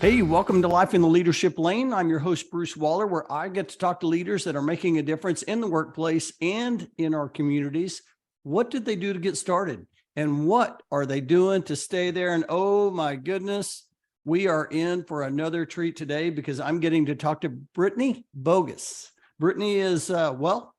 Hey, welcome to Life in the Leadership Lane. I'm your host, Bruce Waller, where I get to talk to leaders that are making a difference in the workplace and in our communities. What did they do to get started? And what are they doing to stay there? And oh my goodness, we are in for another treat today because I'm getting to talk to Brittnie Bogus. Brittnie is,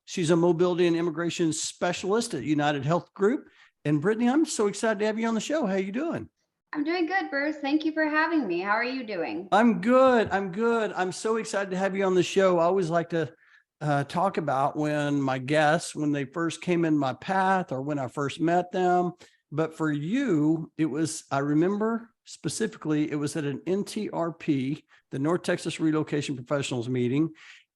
she's a mobility and immigration specialist at United Health Group. And Brittnie, I'm so excited to have you on the show. How you doing? I'm doing good, Bruce. Thank you for having me. How are you doing? I'm good. I'm so excited to have you on the show. I always like to talk about when my guests, when they first came in my path or when I first met them. But for you, I remember specifically, it was at an NTRP, the North Texas Relocation Professionals meeting.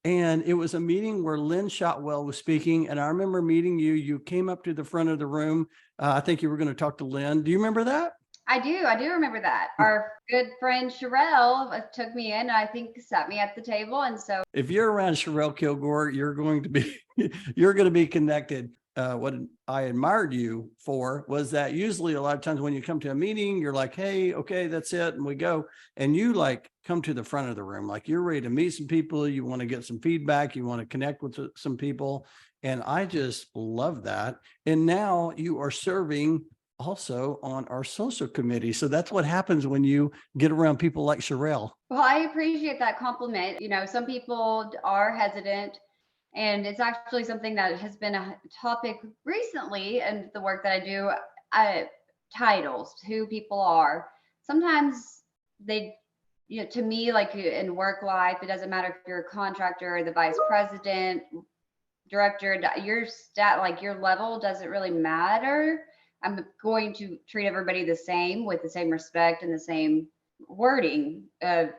And it was a meeting where Lynn Shotwell was speaking. And I remember meeting you. You came up to the front of the room. I think you were going to talk to Lynn. Do you remember that? I do remember that. Our good friend Sherelle took me in and I think sat me at the table. And so If you're around Sherelle Kilgore, you're going to be you're going to be connected. What I admired you for was that usually a lot of times when you come to a meeting, you're like, hey, okay, that's it. And we go. And you like come to the front of the room, like you're ready to meet some people. You want to get some feedback. You want to connect with some people. And I just love that. And now you are serving also on our social committee. So that's what happens when you get around people like Sherelle. well, I appreciate that compliment. You know, some people are hesitant, and it's actually something that has been a topic recently in the work that I do. Titles, who people are. Sometimes they, to me, like in work life, it doesn't matter if you're a contractor or the vice president, director, your level doesn't really matter. I'm going to treat everybody the same with the same respect and the same wording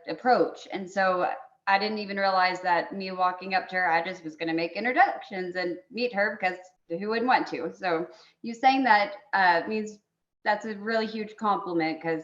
approach. And so I didn't even realize that me walking up to her, I just was going to make introductions and meet her because who wouldn't want to? So you saying that means that's a really huge compliment because,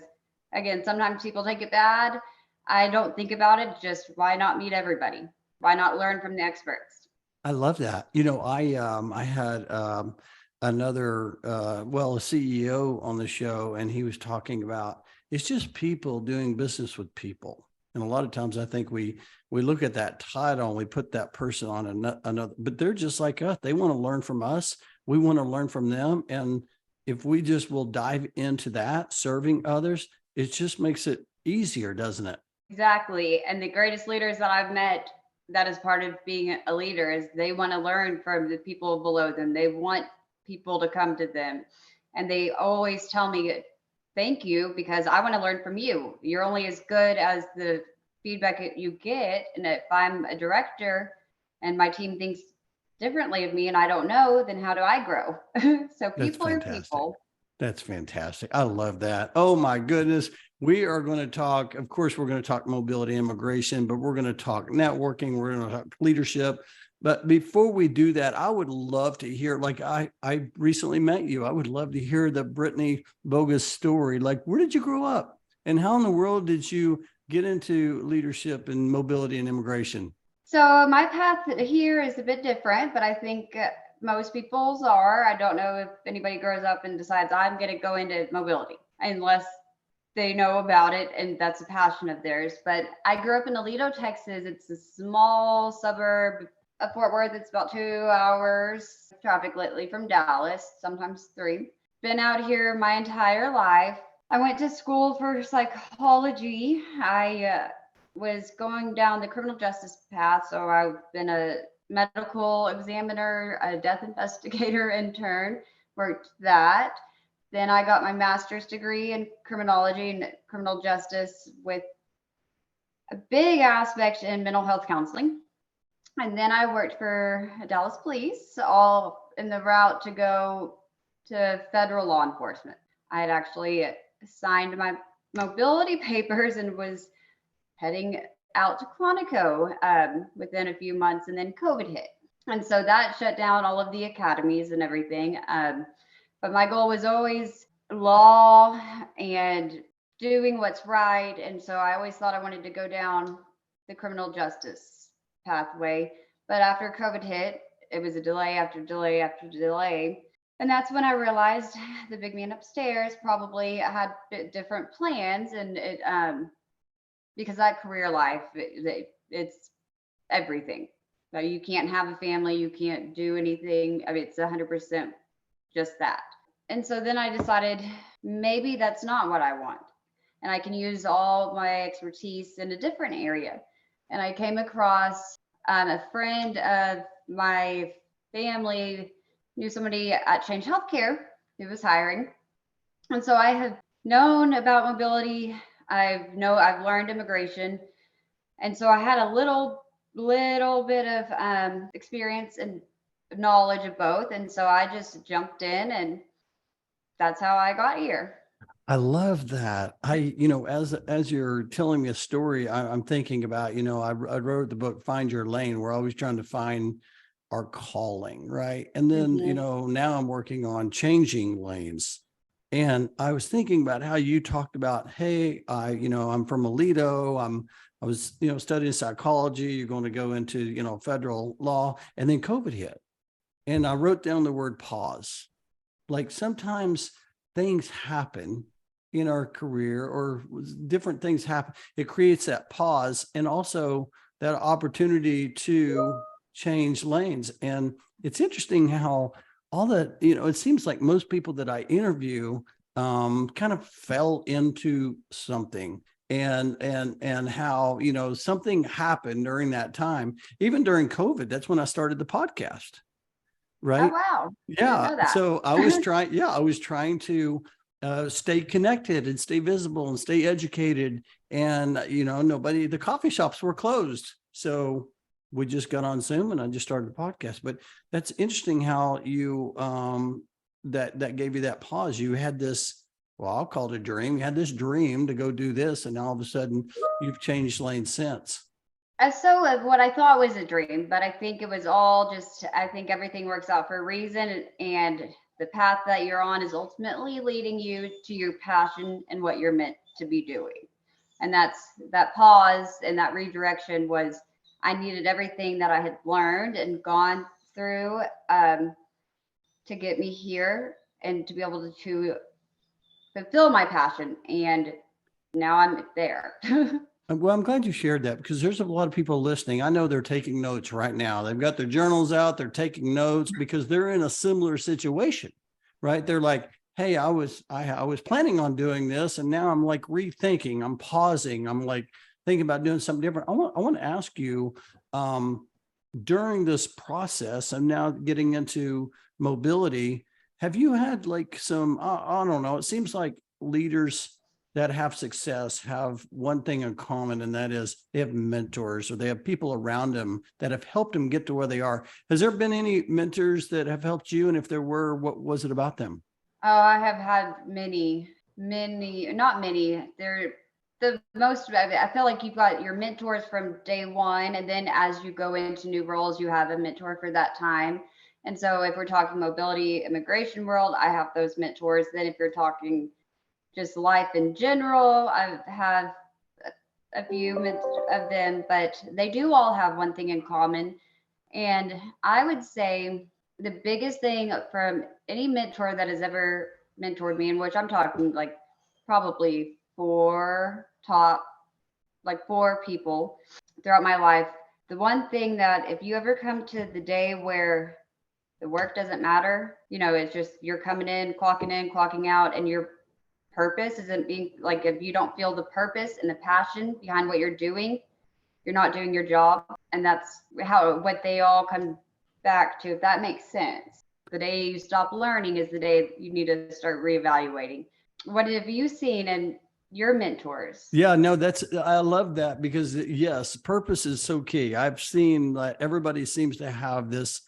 again, sometimes people take it bad. I don't think about it. Just why not meet everybody? Why not learn from the experts? I love that. I had another a CEO on the show, and he was talking about it's just people doing business with people. And a lot of times I think we look at that title and we put that person on another, but they're just like us. They want to learn from us. We want to learn from them. And if we just will dive into that, serving others, it just makes it easier, doesn't it? Exactly. And the greatest leaders that I've met, that is part of being a leader, is they want to learn from the people below them. They want people to come to them. And they always tell me, thank you, because I want to learn from you. You're only as good as the feedback that you get. And if I'm a director and my team thinks differently of me and I don't know, then how do I grow? So That's people are fantastic. people. That's fantastic. I love that. Oh my goodness. We are going to talk, of course, we're going to talk mobility immigration, but we're going to talk networking. We're going to talk leadership. But before we do that, I would love to hear, like I recently met you. I would love to hear the Brittnie Bogus story. Like, where did you grow up? And how in the world did you get into leadership and mobility and immigration? So my path here is a bit different, but I think most people's are. I don't know if anybody grows up and decides I'm going to go into mobility unless they know about it and that's a passion of theirs. But I grew up in Aledo, Texas. It's a small suburb of Fort Worth. It's about 2 hours traffic lately from Dallas, sometimes three. Been out here my entire life. I went to school for psychology. I was going down the criminal justice path. So I've been a medical examiner, a death investigator intern, worked that. Then I got my master's degree in criminology and criminal justice with a big aspect in mental health counseling. And then I worked for Dallas Police, all in the route to go to federal law enforcement. I had actually signed my mobility papers and was heading out to Quantico within a few months, and then COVID hit. And so that shut down all of the academies and everything. But my goal was always law and doing what's right. And so I always thought I wanted to go down the criminal justice pathway. But after COVID hit, it was a delay after delay after delay. And that's when I realized the big man upstairs probably had different plans, and it because that career life, it's everything. So you can't have a family, you can't do anything. I mean, it's 100% just that. And so then I decided maybe that's not what I want. And I can use all my expertise in a different area. And I came across a friend of my family knew somebody at Change Healthcare who was hiring. And so I have known about mobility. I've learned immigration. And so I had a little bit of experience and knowledge of both. And so I just jumped in, and that's how I got here. I love that. As you're telling me a story, I'm thinking about, I wrote the book, Find Your Lane. We're always trying to find our calling, right? And then, now I'm working on changing lanes. And I was thinking about how you talked about, hey, I'm from Alito. I was, studying psychology. You're going to go into, federal law, and then COVID hit. And I wrote down the word pause. Like sometimes things happen in our career, or different things happen. It creates that pause and also that opportunity to change lanes. And it's interesting how all that, it seems like most people that I interview kind of fell into something, and how, something happened during that time, even during COVID. That's when I started the podcast. Right. Oh, wow. Yeah. I didn't know that. So I was trying to stay connected and stay visible and stay educated. And, the coffee shops were closed. So we just got on Zoom, and I just started the podcast. But that's interesting how you, that gave you that pause. You had this, well, I'll call it a dream. You had this dream to go do this, and all of a sudden you've changed lanes since. So what I thought was a dream, but I think it was all just, I think everything works out for a reason. And the path that you're on is ultimately leading you to your passion and what you're meant to be doing. And that pause and that redirection was, I needed everything that I had learned and gone through to get me here and to be able to fulfill my passion. And now I'm there. Well, I'm glad you shared that, because there's a lot of people listening. I know they're taking notes right now. They've got their journals out. They're taking notes because they're in a similar situation, right? They're like, hey, I was planning on doing this, and now I'm like rethinking. I'm pausing. I'm like thinking about doing something different. I want to ask you, during this process of now getting into mobility, have you had like some, I don't know, it seems like leaders that have success have one thing in common, and that is they have mentors, or they have people around them that have helped them get to where they are. Has there been any mentors that have helped you? And if there were, what was it about them? Oh, I have had many, not many. They're the most, I feel like you've got your mentors from day one. And then as you go into new roles, you have a mentor for that time. And so if we're talking mobility, immigration world, I have those mentors. Then if you're talking just life in general, I have a few of them, but they do all have one thing in common. And I would say the biggest thing from any mentor that has ever mentored me, in which I'm talking like probably four people throughout my life. The one thing that if you ever come to the day where the work doesn't matter, it's just you're coming in, clocking out, and your purpose isn't being like, if you don't feel the purpose and the passion behind what you're doing, you're not doing your job. And that's what they all come back to, if that makes sense. The day you stop learning is the day you need to start reevaluating. What have you seen in your mentors? Yeah, no, I love that, because yes, purpose is so key. I've seen that everybody seems to have this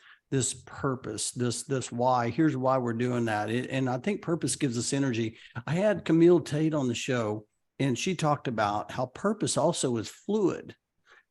purpose, this why. Here's why we're doing that. And I think purpose gives us energy. I had Camille Tate on the show, and she talked about how purpose also is fluid.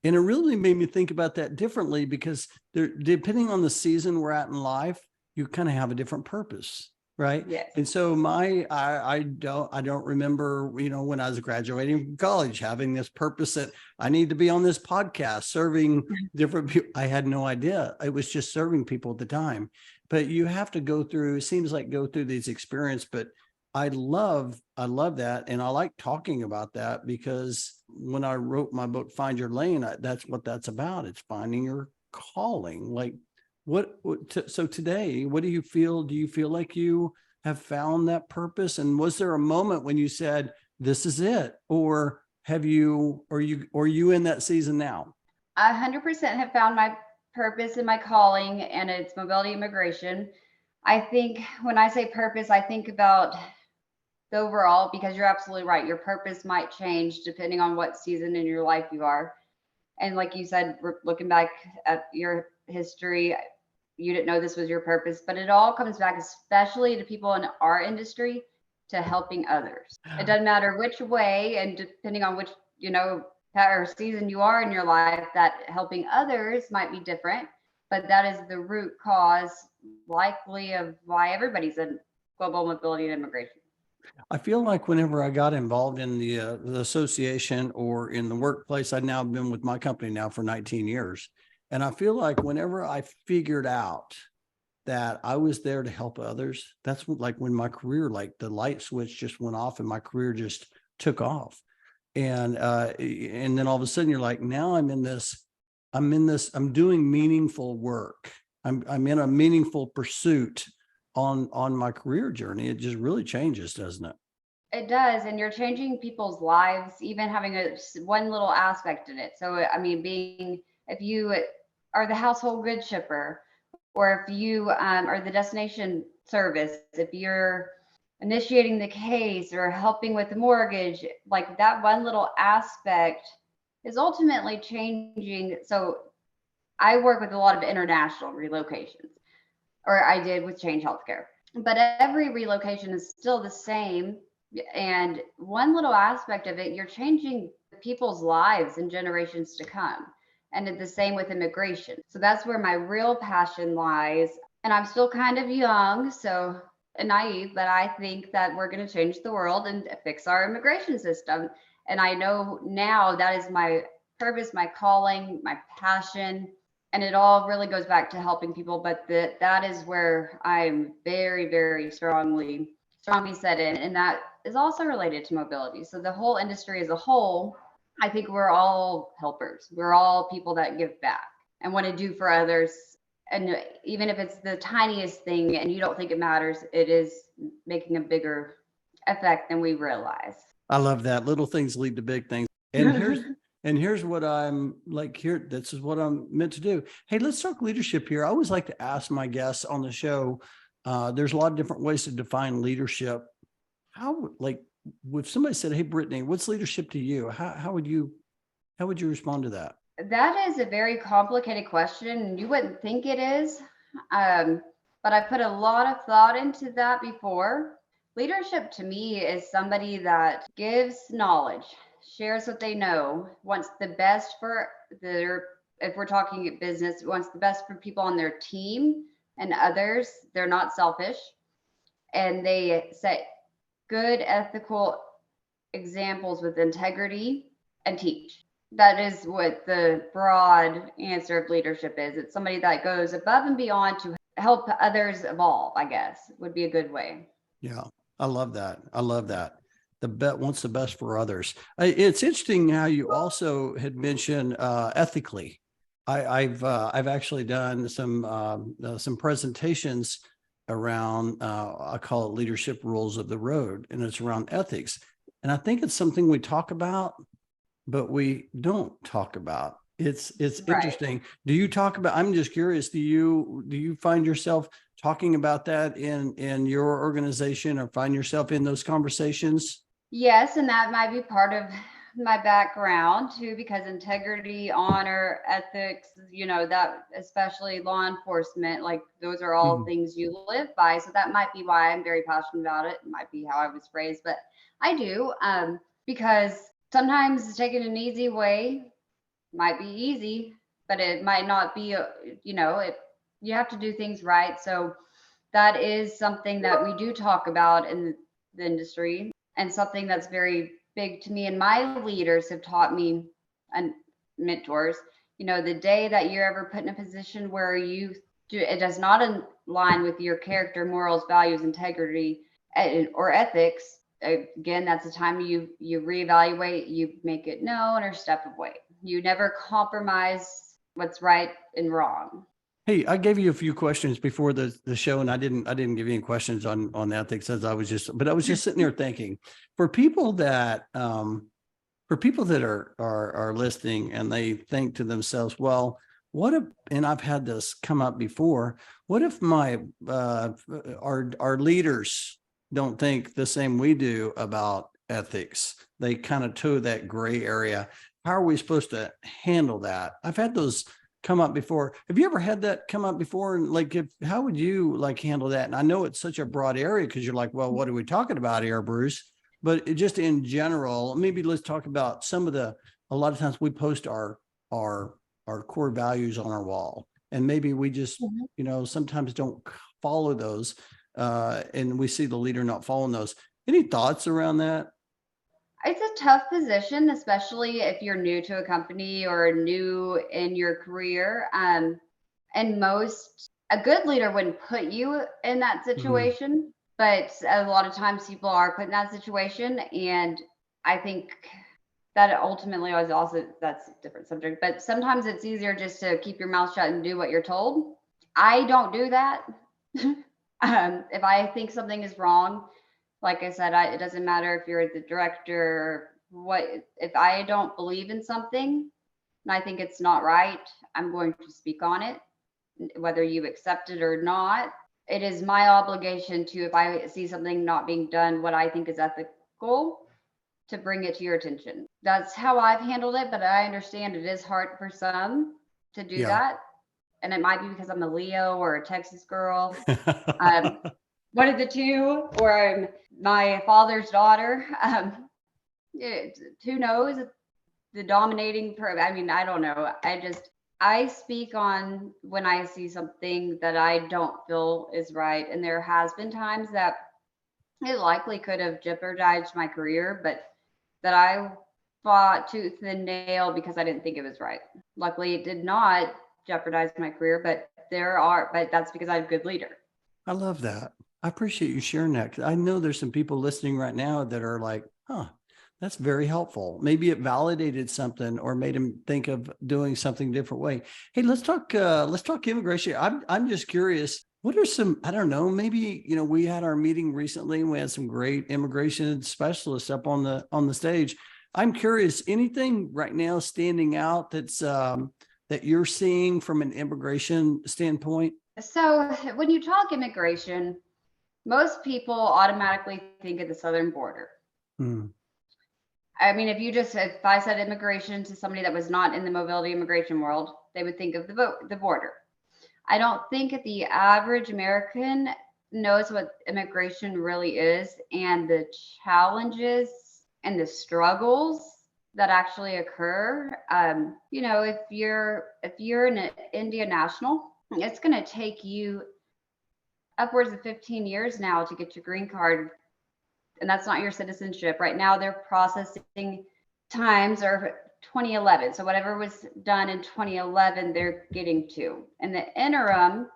And it really made me think about that differently, because depending on the season we're at in life, you kind of have a different purpose. Right. Yes. And so I don't remember, when I was graduating from college, having this purpose that I need to be on this podcast, serving different people. I had no idea. It was just serving people at the time. But you have to go through these experiences. But I love that. And I like talking about that, because when I wrote my book, Find Your Lane, that's what that's about. It's finding your calling. Like so today, what do you feel? Do you feel like you have found that purpose? And was there a moment when you said, this is it? Or are you in that season now? I 100% have found my purpose and my calling, and it's mobility immigration. I think when I say purpose, I think about the overall, because you're absolutely right. Your purpose might change depending on what season in your life you are. And like you said, looking back at your history, you didn't know this was your purpose, but it all comes back, especially to people in our industry, to helping others. It doesn't matter which way, and depending on which, or season you are in your life, that helping others might be different, but that is the root cause likely of why everybody's in global mobility and immigration. I feel like whenever I got involved in the association or in the workplace, I've now been with my company now for 19 years. And I feel like whenever I figured out that I was there to help others, that's like when my career, like the light switch just went off and my career just took off. And then all of a sudden you're like, now I'm doing meaningful work. I'm in a meaningful pursuit on my career journey. It just really changes, doesn't it? It does, and you're changing people's lives, even having one little aspect in it. So, I mean, if you are the household goods shipper, or if you are the destination service, if you're initiating the case or helping with the mortgage, like that one little aspect is ultimately changing. So, I work with a lot of international relocations, or I did with Change Healthcare. But every relocation is still the same. And one little aspect of it, you're changing people's lives in generations to come. And it's the same with immigration. So that's where my real passion lies. And I'm still kind of young, so naive, but I think that we're going to change the world and fix our immigration system. And I know now that is my purpose, my calling, my passion. And it all really goes back to helping people, but that is where I'm very, very strongly set in, and that is also related to mobility. So the whole industry as a whole, I think we're all helpers. We're all people that give back and want to do for others. And even if it's the tiniest thing and you don't think it matters, it is making a bigger effect than we realize. I love that. Little things lead to big things. And here's what I'm like here. This is what I'm meant to do. Hey, let's talk leadership here. I always like to ask my guests on the show, there's a lot of different ways to define leadership. If somebody said, hey, Brittnie, what's leadership to you? How would you respond to that? That is a very complicated question, and you wouldn't think it is. But I put a lot of thought into that before. Leadership to me is somebody that gives knowledge, shares what they know, wants the best for if we're talking business, wants the best for people on their team and others. They're not selfish, and they set good ethical examples with integrity and teach. That is what the broad answer of leadership is. It's somebody that goes above and beyond to help others evolve, I guess, would be a good way. Yeah, I love that. Wants the best for others. It's interesting how you also had mentioned ethically. I've actually done some presentations around I call it leadership rules of the road, and it's around ethics. And I think it's something we talk about, but we don't talk about. It's right. Interesting. Do you talk about? I'm just curious. Do you find yourself talking about that in your organization, or find yourself in those conversations? Yes, and that might be part of my background too, because integrity, honor, ethics, that especially law enforcement, like those are all things you live by. So that might be why I'm very passionate about it. It might be how I was raised, but I do, because sometimes taking an easy way might be easy, but it might not be, you have to do things right. So that is something that we do talk about in the industry, and something that's very big to me, and my leaders have taught me, and mentors, the day that you're ever put in a position where it does not align with your character, morals, values, integrity, or ethics, again, that's the time you reevaluate, you make it known or step away. You never compromise what's right and wrong. Hey, I gave you a few questions before the show, and I didn't give you any questions on the ethics, as I was just sitting there thinking, for people that are listening and they think to themselves, well, what if, and I've had this come up before, what if my our leaders don't think the same we do about ethics? They kind of toe that gray area. How are we supposed to handle that? I've had those come up before. Have you ever had that come up before? And like, how would you like handle that? And I know it's such a broad area because you're like, well, what are we talking about here, Bruce? But just in general, maybe let's talk about some of a lot of times we post our core values on our wall, and maybe we just, sometimes don't follow those. And we see the leader not following those. Any thoughts around that? It's a tough position, especially if you're new to a company or new in your career. And a good leader wouldn't put you in that situation, but a lot of times people are put in that situation. And I think that ultimately was also, that's a different subject, but sometimes it's easier just to keep your mouth shut and do what you're told. I don't do that. If I think something is wrong, like I said, it doesn't matter if you're the director, if I don't believe in something and I think it's not right, I'm going to speak on it, whether you accept it or not. It is my obligation to, if I see something not being done, what I think is ethical, to bring it to your attention. That's how I've handled it, but I understand it is hard for some to do that. And it might be because I'm a Leo or a Texas girl. One of the two, or I'm my father's daughter. Who knows? The dominating I don't know. I speak on when I see something that I don't feel is right. And there has been times that it likely could have jeopardized my career, but that I fought tooth and nail because I didn't think it was right. Luckily, it did not jeopardize my career, but that's because I have a good leader. I love that. I appreciate you sharing that, because I know there's some people listening right now that are like, that's very helpful. Maybe it validated something or made them think of doing something different way. Hey, let's talk immigration. I'm just curious, what are some, I don't know, maybe, we had our meeting recently and we had some great immigration specialists up on the stage. I'm curious, anything right now standing out that's that you're seeing from an immigration standpoint? So when you talk immigration, most people automatically think of the southern border. I mean, if I said immigration to somebody that was not in the mobility immigration world, they would think of the border. I don't think the average American knows what immigration really is and the challenges and the struggles that actually occur. If you're an Indian national, it's going to take you upwards of 15 years now to get your green card. And that's not your citizenship. Right now, their processing times are 2011. So whatever was done in 2011, they're getting to. In the interim,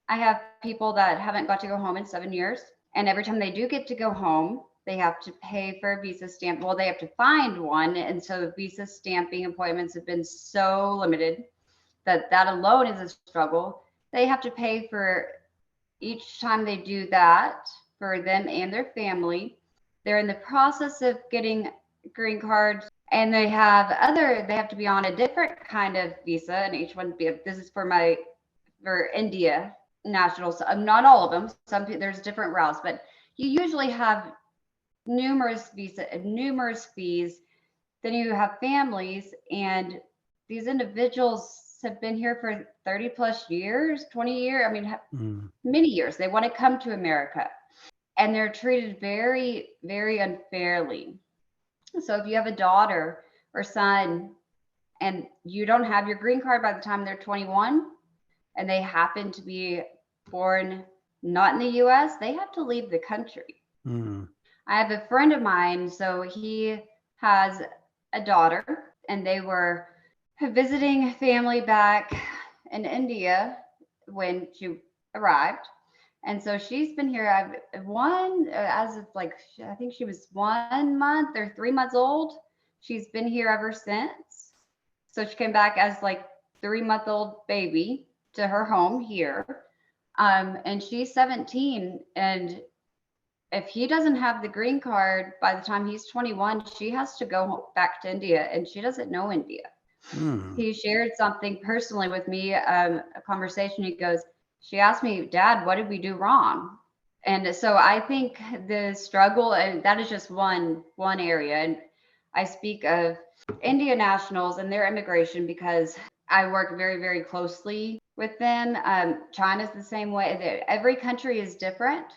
I have people that haven't got to go home in 7 years. And every time they do get to go home, they have to pay for a visa stamp. Well, they have to find one. And so visa stamping appointments have been so limited that alone is a struggle. They have to pay for each time they do that for them and their family. They're in the process of getting green cards, and they have to be on a different kind of visa, and H-1B. This is for India nationals. Not all of them. There's different routes, but you usually have numerous fees. Then you have families, and these individuals have been here for 30 plus years, 20 years. I mean, many years. They want to come to America, and they're treated very, very unfairly. So if you have a daughter or son and you don't have your green card by the time they're 21, and they happen to be born not in the US, they have to leave the country. I have a friend of mine, so he has a daughter, and they were visiting family back in India when she arrived, And so she's been here. As of like, I think she was 1 month or 3 months old. She's been here ever since. So she came back as like 3-month-old baby to her home here. And she's 17. And if he doesn't have the green card by the time he's 21, she has to go back to India, and she doesn't know India. He shared something personally with me, a conversation. He goes, she asked me, Dad, what did we do wrong? And so I think the struggle, and that is just one area. And I speak of India nationals and their immigration because I work very, very closely with them. China's the same way. Every country is different.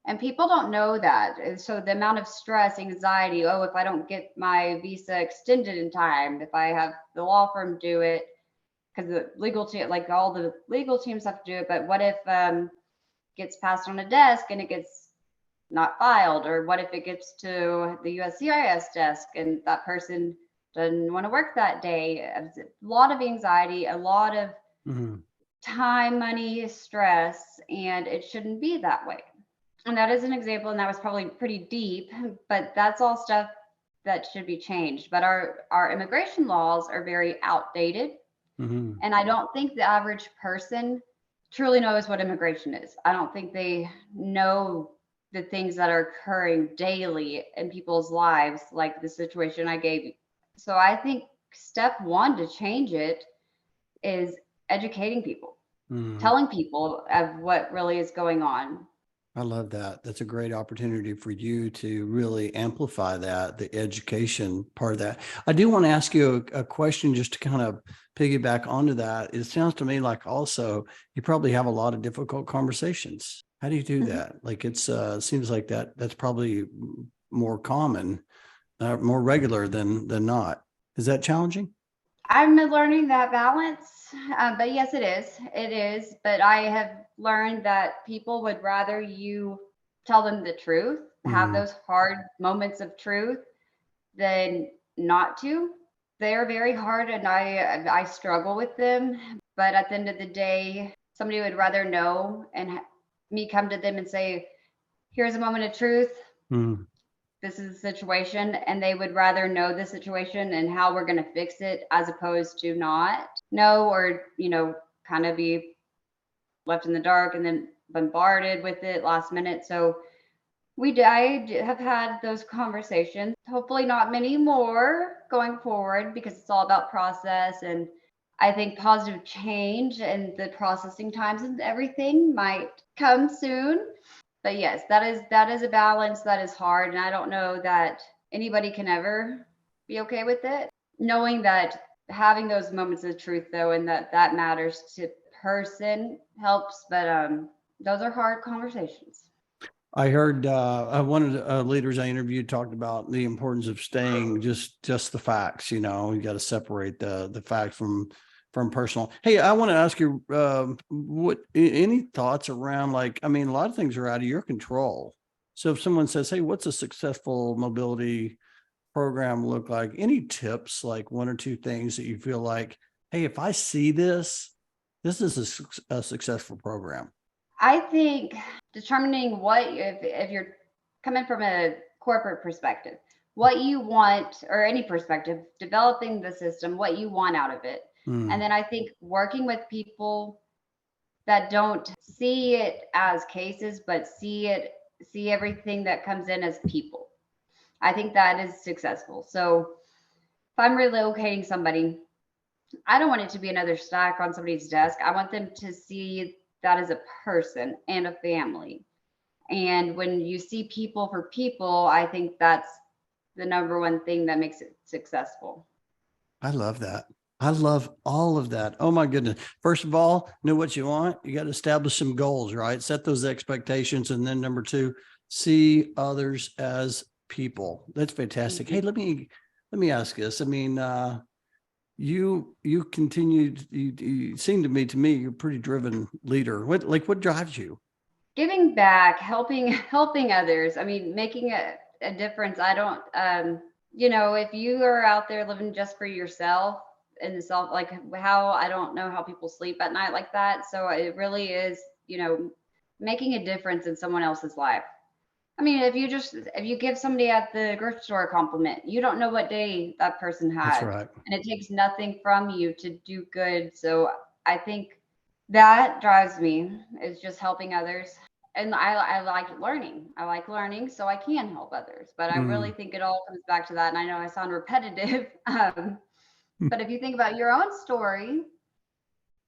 And people don't know that. And so the amount of stress, anxiety, oh, if I don't get my visa extended in time, if I have the law firm do it, because the legal team, like all the legal teams have to do it, but what if gets passed on a desk and it gets not filed? Or what if it gets to the USCIS desk and that person doesn't want to work that day? A lot of anxiety, a lot of time, money, stress, and it shouldn't be that way. And that is an example, and that was probably pretty deep, but that's all stuff that should be changed. But our immigration laws are very outdated. And I don't think the average person truly knows what immigration is. I don't think they know the things that are occurring daily in people's lives, like the situation I gave you. So I think step one to change it is educating people, telling people of what really is going on. I love that. That's a great opportunity for you to really amplify that, the education part of that. I do want to ask you a question just to kind of piggyback onto that. It sounds to me like also you probably have a lot of difficult conversations. How do you do that? Like it seems like that's probably more common, more regular than not. Is that challenging? I'm learning that balance, but yes, it is. It is. But I have learned that people would rather you tell them the truth, have those hard moments of truth, than not to. They're very hard, and I struggle with them. But at the end of the day, somebody would rather know and me come to them and say, "Here's a moment of truth. This is the situation," and they would rather know the situation and how we're going to fix it as opposed to not know, or kind of be left in the dark and then bombarded with it last minute. So I have had those conversations, hopefully not many more going forward, because it's all about process. And I think positive change and the processing times and everything might come soon. But yes, that is a balance that is hard. And I don't know that anybody can ever be okay with it. Knowing that having those moments of truth, though, and that matters to person helps. But those are hard conversations. I heard one of the leaders I interviewed talked about the importance of staying just the facts. You got to separate the facts from personal. Hey, I want to ask you, what any thoughts around, like, I mean, a lot of things are out of your control. So if someone says, "Hey, what's a successful mobility program look like?" Any tips, like one or two things that you feel like, hey, if I see this is a successful program? I think determining what, if you're coming from a corporate perspective, what you want, or any perspective, developing the system, what you want out of it. And then I think working with people that don't see it as cases, but see everything that comes in as people. I think that is successful. So if I'm relocating somebody, I don't want it to be another stack on somebody's desk. I want them to see that as a person and a family. And when you see people for people, I think that's the number one thing that makes it successful. I love that. I love all of that. Oh my goodness. First of all, know what you want. You got to establish some goals, right? Set those expectations. And then number two, see others as people. That's fantastic. Hey, let me ask this. I mean, you continued, you seem to me, you're a pretty driven leader. What drives you? Giving back, helping others. I mean, making a difference. I don't, if you are out there living just for yourself, and I don't know how people sleep at night like that. So it really is, making a difference in someone else's life. I mean, if you give somebody at the grocery store a compliment, you don't know what day that person That's had, right. and it takes nothing from you to do good. So I think that drives me, is just helping others. And I like learning. I like learning so I can help others. But I really Mm. think it all comes back to that. And I know I sound repetitive, but if you think about your own story,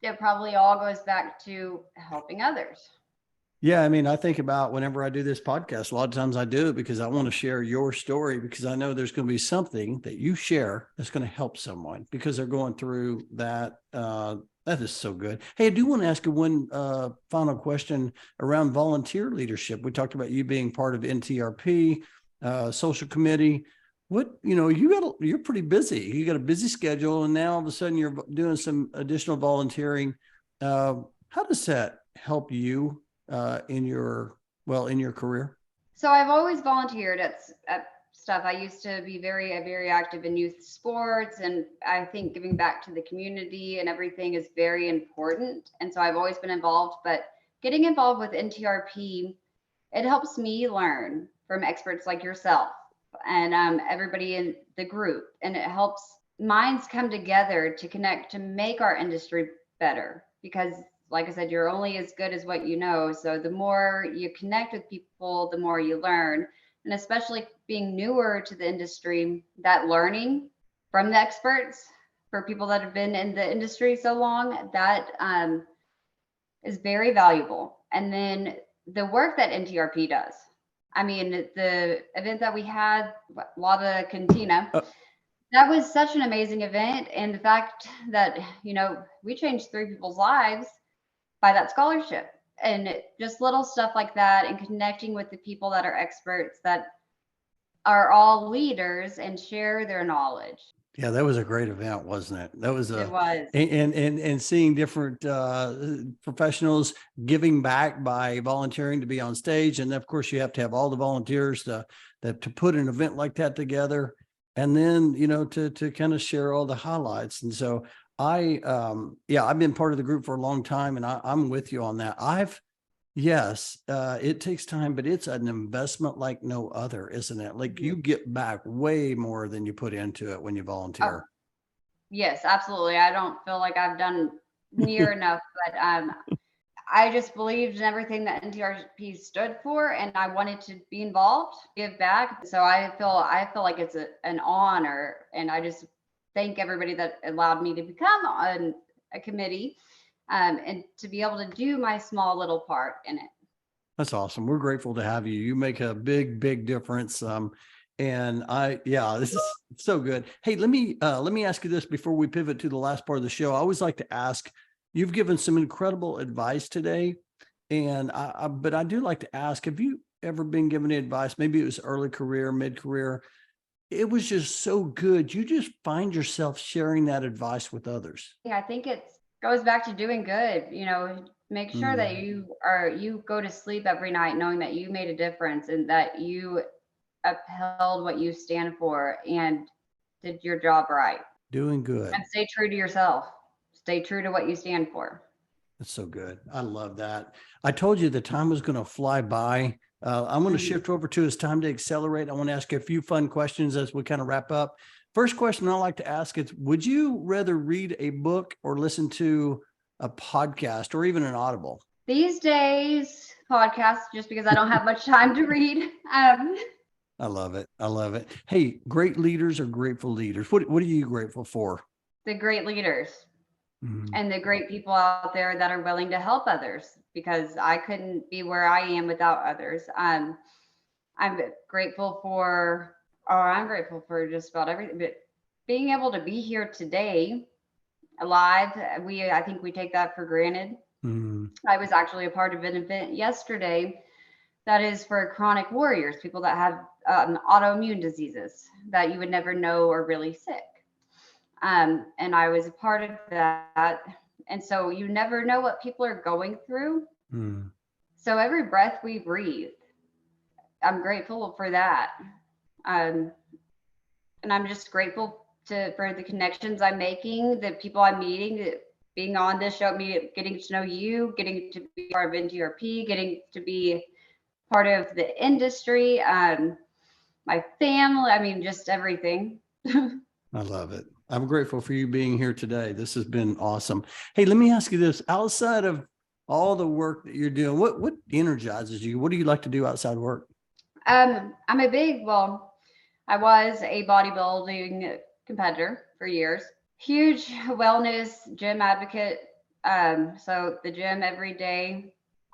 it probably all goes back to helping others. Yeah, I mean, I think about whenever I do this podcast, a lot of times I do it because I want to share your story, because I know there's going to be something that you share that's going to help someone because they're going through that. That is so good. Hey, I do want to ask you one final question around volunteer leadership. We talked about you being part of NTRP, social committee. You're pretty busy. You got a busy schedule, and now all of a sudden you're doing some additional volunteering. How does that help you in your career? So I've always volunteered at stuff. I used to be very active in youth sports, and I think giving back to the community and everything is very important. And so I've always been involved, but getting involved with NTRP, it helps me learn from experts like yourself and everybody in the group, and it helps minds come together to connect to make our industry better, because like I said, you're only as good as what you know. So the more you connect with people, the more you learn. And especially being newer to the industry, that learning from the experts, for people that have been in the industry so long, that is very valuable. And then the work that NTRP does. I mean, the event that we had, Lava Cantina, Uh, that was such an amazing event. And the fact that, we changed 3 people's lives by that scholarship, and just little stuff like that, and connecting with the people that are experts, that are all leaders and share their knowledge. Yeah, that was a great event, wasn't it? That was It a was. and seeing different professionals giving back by volunteering to be on stage, and of course you have to have all the volunteers to put an event like that together, and then to kind of share all the highlights. And so I've been part of the group for a long time, and I'm with you on that. Yes, it takes time, but it's an investment like no other, isn't it? Like, you get back way more than you put into it when you Oh, volunteer. yes, absolutely. I don't feel like I've done near enough, but I just believed in everything that NTRP stood for, and I wanted to be involved, give back. So I feel like it's an honor, and I just thank everybody that allowed me to become on a committee, and to be able to do my small little part in it. That's awesome. We're grateful to have you. You make a big difference. This is so good. Hey, let me ask you this before we pivot to the last part of the show. I always like to ask, you've given some incredible advice today, and but I do like to ask, have you ever been given advice? Maybe it was early career, mid career. It was just so good. You just find yourself sharing that advice with others. Yeah, I think it goes back to doing good. Make sure that Mm. you go to sleep every night knowing that you made a difference, and that you upheld what you stand for and did your job right. Doing good. And stay true to yourself. Stay true to what you stand for. That's so good. I love that. I told you the time was going to fly by. I'm going to Mhm. shift over to it's time to accelerate. I want to ask you a few fun questions as we kind of wrap up. First question I like to ask is, would you rather read a book or listen to a podcast or even an audible? These days, podcasts, just because I don't have much time to read. I love it. I love it. Hey, great leaders are grateful leaders. What are you grateful for? The great leaders Mhm. and the great people out there that are willing to help others, because I couldn't be where I am without others. I'm grateful for, I'm grateful for just about everything, but being able to be here today alive, I think we take that for granted. Mhm. I was actually a part of an event yesterday that is for chronic warriors, people that have autoimmune diseases that you would never know are really sick. And I was a part of that. And so you never know what people are going through. Mhm. So every breath we breathe, I'm grateful for that. Um, and I'm just grateful for the connections I'm making, the people I'm meeting, being on this show, me getting to know you, getting to be part of NTRP, getting to be part of the industry, my family, I mean, just everything. I love it. I'm grateful for you being here today. This has been awesome. Hey, let me ask you this. Outside of all the work that you're doing, what energizes you? What do you like to do outside work? I'm I was a bodybuilding competitor for years. Huge wellness gym advocate. So the gym every day.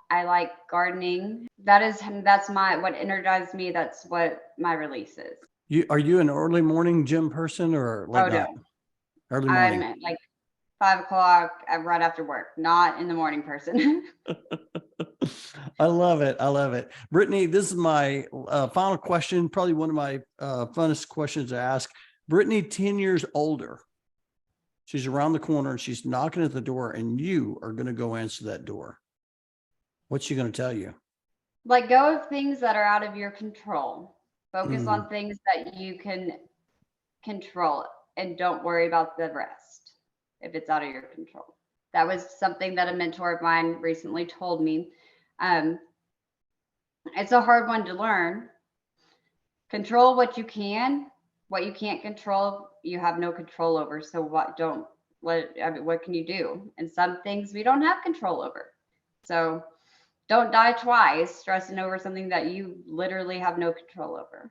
I like gardening. That's what energizes me. That's what my release is. Are you an early morning gym person or late Oh night? no, Early I'm morning. like 5 o'clock right after work, not in the morning person. I love it. I love it. Brittnie, this is my final question, probably one of my funnest questions to ask. Brittnie, 10 years older. She's around the corner and she's knocking at the door and you are going to go answer that door. What's she going to tell you? Let go of things that are out of your control. Focus Mm. on things that you can control and don't worry about the rest if it's out of your control. That was something that a mentor of mine recently told me. It's a hard one to learn. Control what you can't control, you have no control over. So what can you do? And some things we don't have control over. So don't die twice stressing over something that you literally have no control over.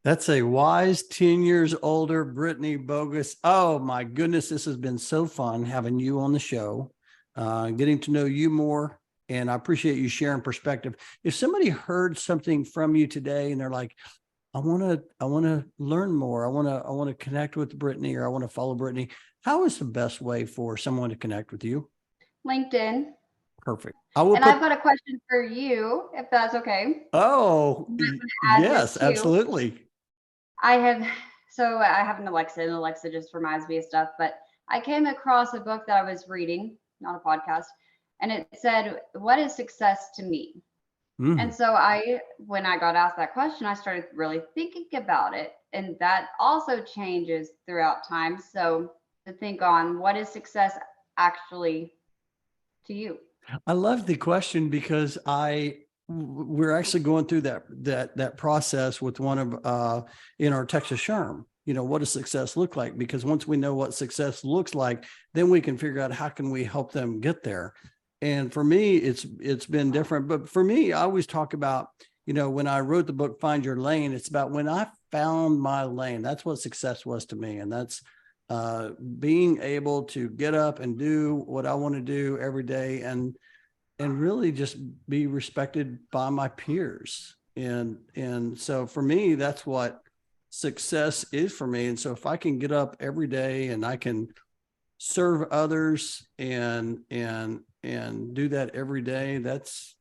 That's a wise 10 years older Brittnie Bogus. Oh my goodness, this has been so fun having you on the show, getting to know you more. And I appreciate you sharing perspective. If somebody heard something from you today and they're like, I want to learn more. I want to connect with Brittnie, or I want to follow Brittnie. How is the best way for someone to connect with you? LinkedIn. Perfect. And I've got a question for you, if that's okay. Oh, yes, absolutely. I have an Alexa, and Alexa just reminds me of stuff, but I came across a book that I was reading, not a podcast, and it said, "What is success to me?" And so when I got asked that question, I started really thinking about it. And that also changes throughout time. So to think on, what is success actually to you? I love the question because we're actually going through that process with one of in our Texas SHRM. You know, what does success look like? Because once we know what success looks like, then we can figure out how can we help them get there. And for me, it's been different. But for me, I always talk about, you know, when I wrote the book, Find Your Lane, it's about when I found my lane. That's what success was to me. And that's being able to get up and do what I want to do every day and really just be respected by my peers. And so for me, that's what success is for me. And so if I can get up every day and I can serve others and do that every day, that's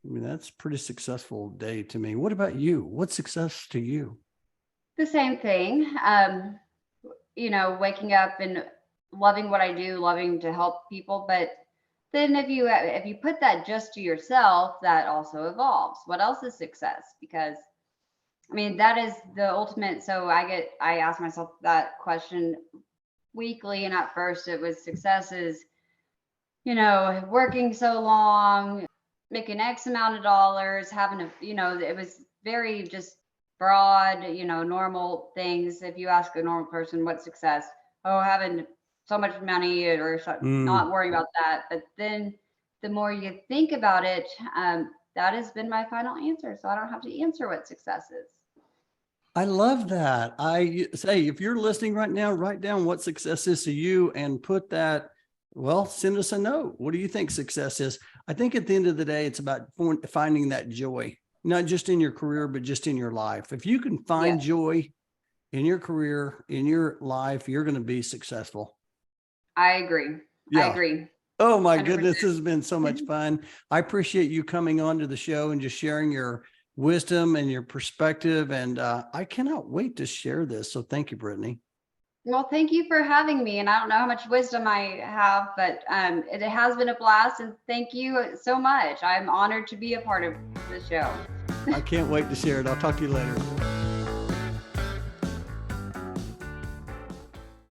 pretty successful day to me. What about you? What's success to you? The same thing. You know, waking up and loving what I do, loving to help people. But then if you put that just to yourself, that also evolves. What else is success? Because I mean, that is the ultimate. So I ask myself that question weekly. And at first it was success is, you know, working so long, making X amount of dollars, having a, you know, it was very just broad, you know, normal things. If you ask a normal person what's success, oh, having so much money or not worrying about that. But then the more you think about it, that has been my final answer. So I don't have to answer what success is. I love that. I say, if you're listening right now, write down what success is to you and put that, well, send us a note. What do you think success is? I think at the end of the day, it's about finding that joy, not just in your career, but just in your life. If you can find joy in your career, in your life, you're going to be successful. I agree. Yeah. I agree. Oh my 100%. Goodness, this has been so much fun. I appreciate you coming on to the show and just sharing your wisdom and your perspective. And I cannot wait to share this. So thank you, Brittnie. Well, thank you for having me. And I don't know how much wisdom I have, but it has been a blast. And thank you so much. I'm honored to be a part of the show. I can't wait to share it. I'll talk to you later.